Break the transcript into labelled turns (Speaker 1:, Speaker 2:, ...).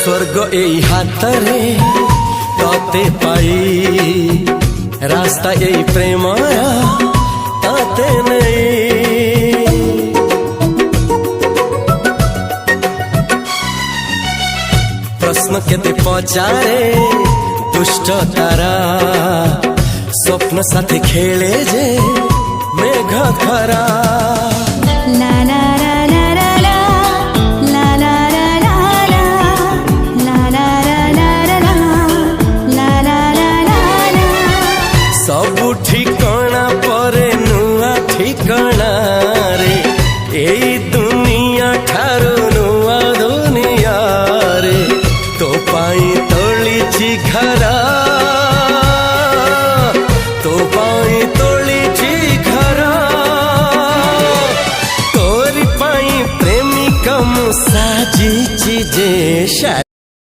Speaker 1: स्वर्ग एई हातरे तते पाई रास्ता एई प्रेमया ताते नहीं। प्रश्न केते पचारे दुष्ट तारा स्वप्न साथी खेले जे मेघ खरा।
Speaker 2: ला ला ला ला ला ला ला ला ला ला ला ला ला ला।
Speaker 1: सबु ठिकाना परे नुआ ठिकाना रे एई दुनिया ठारू नुआ दुनिया रे। तो पाई तोलिछि घरा तो पाई तोलिछि घरा तोरी पाई प्रेमिका मु साजिछि जे